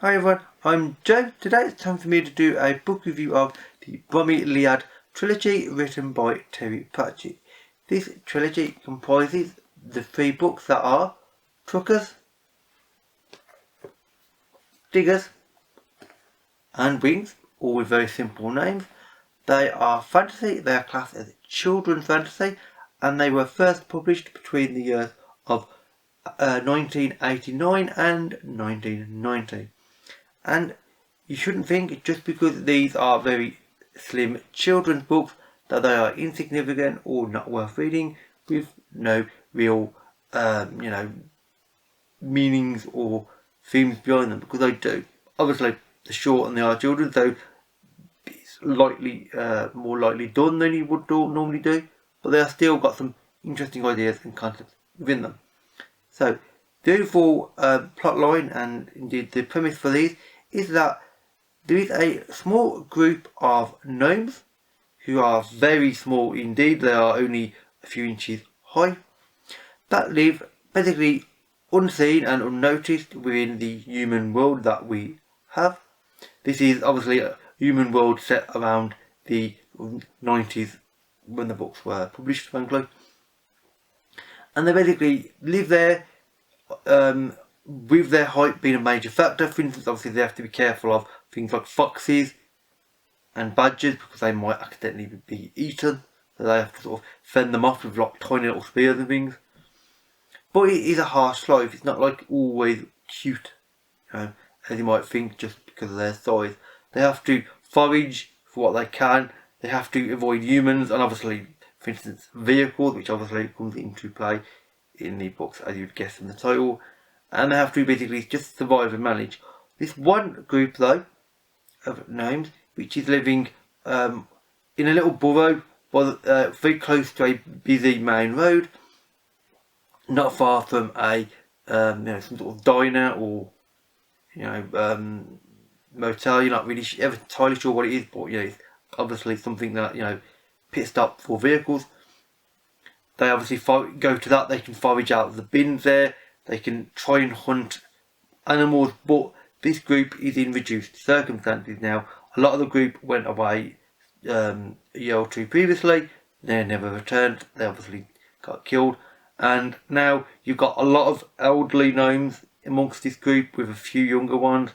Hi everyone, I'm Joe. Today it's time for me to do a book review of the Bromeliad Trilogy written by Pratchett. This trilogy comprises the 3 books that are Truckers, Diggers and Wings, all with very simple names. They are fantasy, they are classed as children's fantasy, and they were first published between the years of 1989 and 1990. And you shouldn't think just because these are very slim children's books that they are insignificant or not worth reading with no real meanings or themes behind them, because they do. Obviously they're short and they are children, so it's more lightly done than you would normally do, but they have still got some interesting ideas and concepts within them. So the overall plot line and indeed the premise for these is that there is a small group of gnomes who are very small indeed. They are only a few inches high, that live basically unseen and unnoticed within the human world that we have. This is obviously a human world set around the 90s when the books were published, frankly. And they basically live there, with their height being a major factor. For instance, obviously they have to be careful of things like foxes and badgers because they might accidentally be eaten, so they have to sort of fend them off with like tiny little spears and things. But it is a harsh life. It's not like always cute, as you might think, just because of their size. They have to forage for what they can. They have to avoid humans and obviously, for instance, vehicles, which obviously comes into play in the books, as you'd guess from the title. And they have to basically just survive and manage. This one group though of gnomes, which is living in a little burrow very close to a busy main road, not far from a some sort of diner or motel. You're not really ever entirely sure what it is, but it's obviously something that pit stop for vehicles. They obviously go to that. They can forage out of the bins there. They can try and hunt animals, but this group is in reduced circumstances now. A lot of the group went away a year or two previously. They never returned. They obviously got killed. And now you've got a lot of elderly gnomes amongst this group with a few younger ones.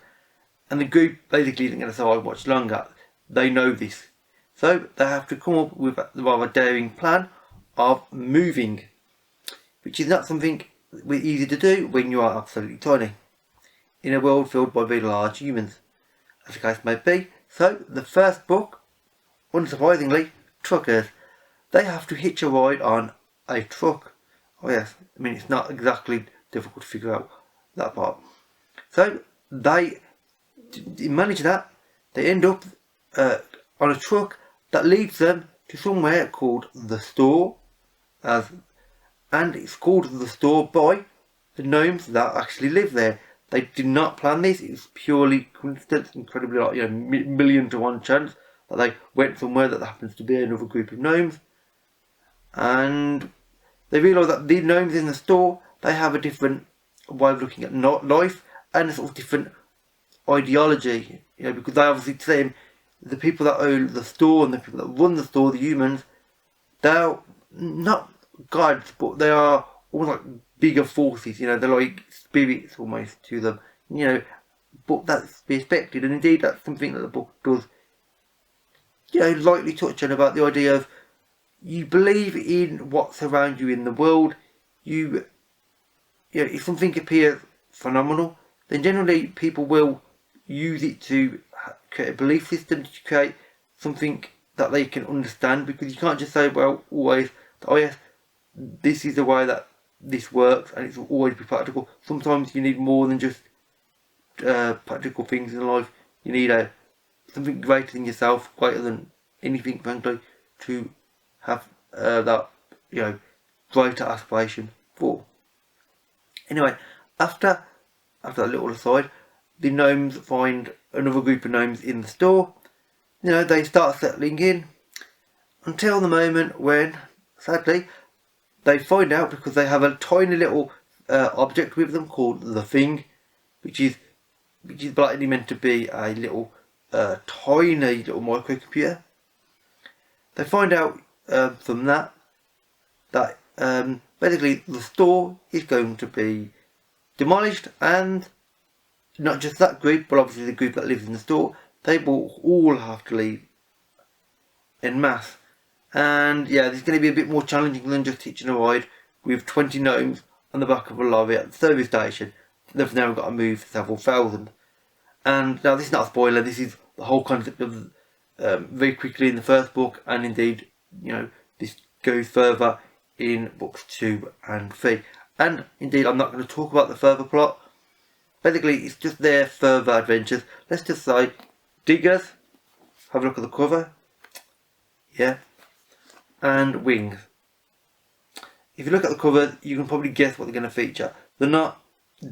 And the group basically isn't going to survive much longer. They know this. So they have to come up with a rather daring plan of moving, which is not something easy to do when you are absolutely tiny in a world filled by very large humans, as the case may be. So the first book, unsurprisingly, Truckers. They have to hitch a ride on a truck. Oh yes, I mean it's not exactly difficult to figure out that part. So they manage that. They end up on a truck that leads them to somewhere called the store, and it's called the store by the gnomes that actually live there. They did not plan this. It was purely coincidence, incredibly million to one chance that they went somewhere that happens to be another group of gnomes. And they realise that the gnomes in the store, they have a different way of looking at life and a sort of different ideology. Because they obviously, to them, the people that own the store and the people that run the store, the humans, they're not gods, but they are almost like bigger forces. They're like spirits almost to them. But that's to be expected, and indeed that's something that the book does lightly touch on, about the idea of you believe in what's around you in the world. If something appears phenomenal, then generally people will use it to create a belief system, to create something that they can understand, because you can't just say, well, always, oh yes, this is the way that this works and it's always be practical. Sometimes you need more than just practical things in life. You need something greater than yourself, greater than anything, frankly, to have that greater aspiration for. Anyway, after that little aside, the gnomes find another group of gnomes in the store. They start settling in until the moment when, sadly, they find out, because they have a tiny little object with them called the Thing, which is which is blatantly meant to be a little tiny little microcomputer. They find out from that basically the store is going to be demolished, and not just that group, but obviously the group that lives in the store, they will all have to leave en masse. And yeah, this is going to be a bit more challenging than just hitching a ride with 20 gnomes on the back of a lorry at the service station. They've now got to move several thousand. And now this is not a spoiler, this is the whole concept of very quickly in the first book, and indeed, you know, this goes further in books 2 and 3. And indeed, I'm not going to talk about the further plot. Basically, it's just their further adventures. Let's just say, diggers, have a look at the cover, yeah, and wings. If you look at the cover, you can probably guess what they're going to feature. They're not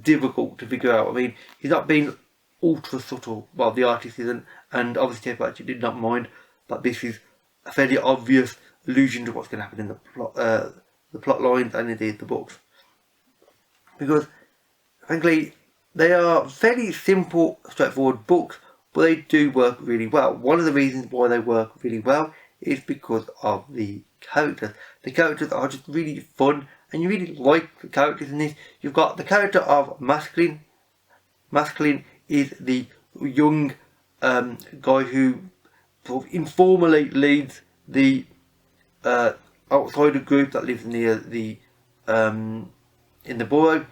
difficult to figure out. I mean, he's not being ultra subtle. Well, the artist isn't, and obviously Pratchett did not mind that this is a fairly obvious allusion to what's going to happen in the plot lines and indeed the books. Because, frankly, they are fairly simple, straightforward books, but they do work really well. One of the reasons why they work really well is because of the characters. The characters are just really fun, and you really like the characters in this. You've got the character of Masculine. Masculine is the young guy who sort of informally leads the outsider group that lives near the in the borough.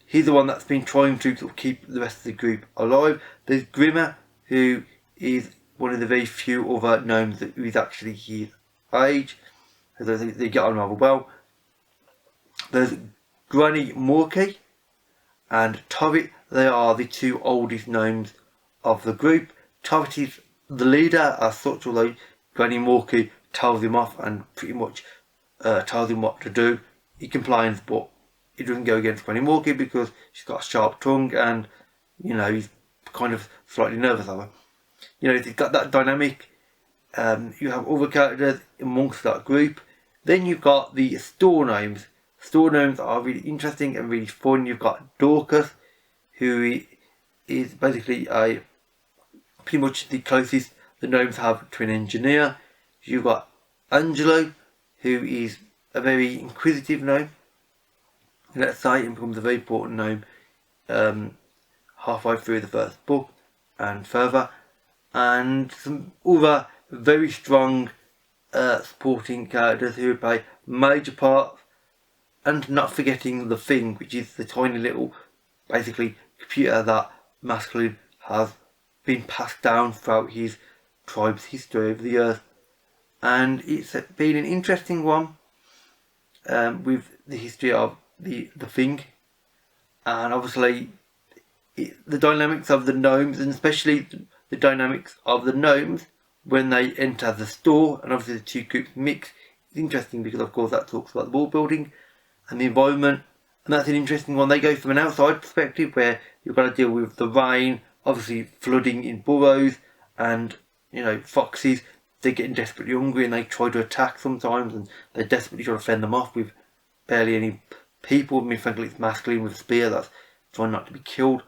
He's the one that's been trying to sort of keep the rest of the group alive. There's Grimmer, who is one of the very few other gnomes who is actually his age. So they get on rather well. There's Granny Morky and Torrit. They are the two oldest gnomes of the group. Torrit is the leader as such, although Granny Morky tells him off and pretty much tells him what to do. He complies, but he doesn't go against Granny Morky because she's got a sharp tongue, and you know, he's kind of slightly nervous of her. You know, it's got that dynamic. You have other characters amongst that group. Then you've got the store gnomes. Store gnomes are really interesting and really fun. You've got Dorcas, who is basically pretty much the closest the gnomes have to an engineer. You've got Angelo, who is a very inquisitive gnome. Let's say it becomes a very important gnome halfway through the first book and further. And some other very strong supporting characters who play major parts, and not forgetting the Thing, which is the tiny little basically computer that Masculine has been passed down throughout his tribe's history over the years. And it's been an interesting one with the history of the Thing, and obviously the dynamics of the gnomes, and especially the dynamics of the gnomes when they enter the store, and obviously the two groups mix, is interesting because of course that talks about the world building and the environment, and that's an interesting one. They go from an outside perspective where you've got to deal with the rain, obviously flooding in burrows, and you know, foxes, they're getting desperately hungry and they try to attack sometimes, and they desperately try to fend them off with barely any people. I mean, frankly, it's Masculine with a spear that's trying not to be killed.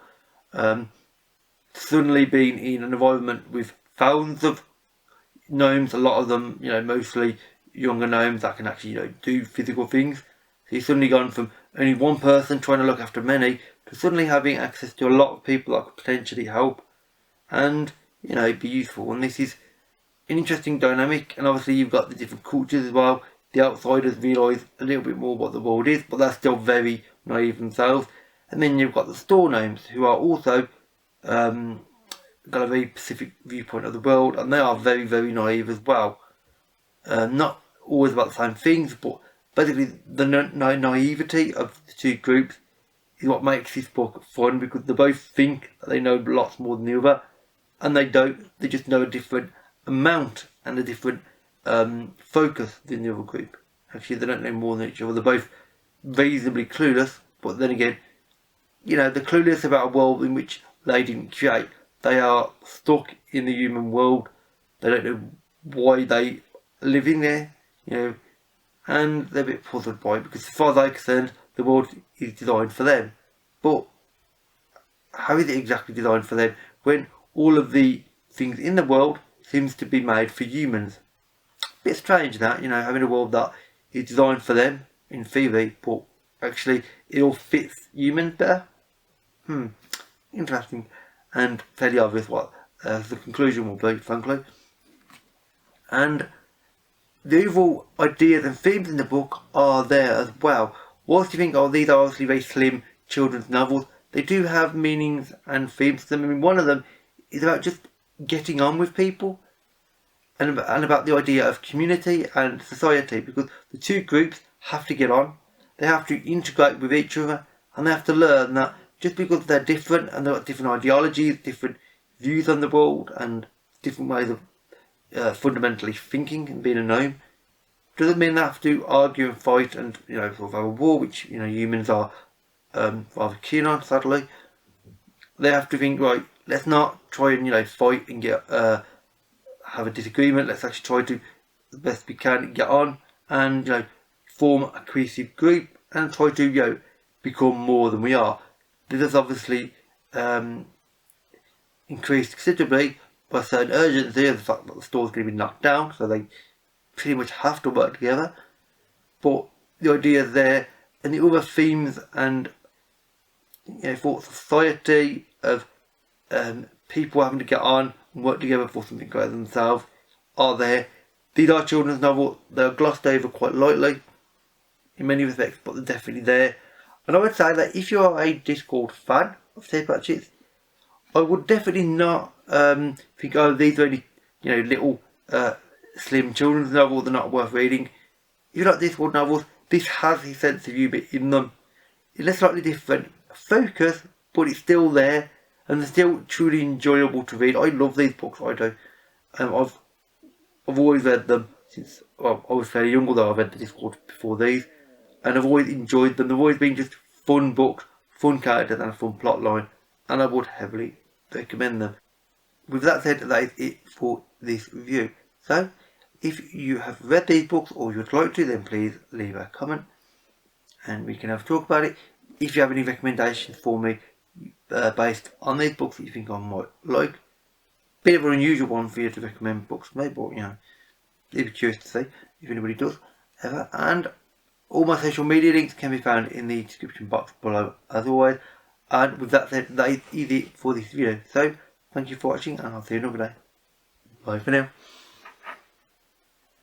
Suddenly being in an environment with thousands of gnomes, a lot of them, you know, mostly younger gnomes that can actually, you know, do physical things. So you've suddenly gone from only one person trying to look after many to suddenly having access to a lot of people that could potentially help and, you know, be useful. And this is an interesting dynamic, and obviously you've got the different cultures as well. The outsiders realise a little bit more what the world is, but they're still very naive themselves. And then you've got the store gnomes, who are also got a very specific viewpoint of the world, and they are very, very naive as well. Not always about the same things, but basically the naivety of the two groups is what makes this book fun, because they both think that they know lots more than the other, and they don't. They just know a different amount and a different focus than the other group. Actually, they don't know more than each other. They're both reasonably clueless, but then again, you know, they're clueless about a world in which they didn't create. They are stuck in the human world. They don't know why they are living there, you know, and they're a bit puzzled by it, because as far as I'm concerned, the world is designed for them. But how is it exactly designed for them when all of the things in the world seems to be made for humans? Bit strange that, you know, having a world that is designed for them in theory, but actually it all fits humans better. Interesting, and fairly obvious what the conclusion will be, frankly. And the overall ideas and themes in the book are there as well. Whilst you think, oh, these are obviously very slim children's novels, they do have meanings and themes to them. I mean, one of them is about just getting on with people, and about the idea of community and society, because the two groups have to get on, they have to integrate with each other, and they have to learn that just because they're different and they've got different ideologies, different views on the world, and different ways of fundamentally thinking and being a gnome, doesn't mean they have to argue and fight and, you know, sort of have a war, which, you know, humans are rather keen on, sadly. They have to think, right, let's not try and, you know, fight and get have a disagreement. Let's actually try to, the best we can, get on and, you know, form a cohesive group and try to, you know, become more than we are. This is obviously increased considerably by a certain urgency of the fact that the store's going to be knocked down, so they pretty much have to work together. But the idea is there, and the other themes and, you know, for society of people having to get on and work together for something greater than themselves are there. These are children's novels. They are glossed over quite lightly in many respects, but they're definitely there. And I would say that if you are a Discord fan of Pratchett, I would definitely not think, oh, these are only, you know, little slim children's novels, they're not worth reading. If you like Discord novels, this has a sense of humour in them. It's a slightly different focus, but it's still there, and they're still truly enjoyable to read. I love these books, I do. I've always read them since, well, I was fairly young, although I've read the Discord before these, and I've always enjoyed them. They've always been just fun books, fun characters and a fun plot line, and I would heavily recommend them. With that said, that is it for this review. So, if you have read these books or you would like to, then please leave a comment and we can have a talk about it. If you have any recommendations for me based on these books that you think I might like, bit of an unusual one for you to recommend books to me, but, you know, it'd be curious to see if anybody does ever. And all my social media links can be found in the description box below as always. And with that said, that is it for this video. So, thank you for watching and I'll see you another day. Bye for now.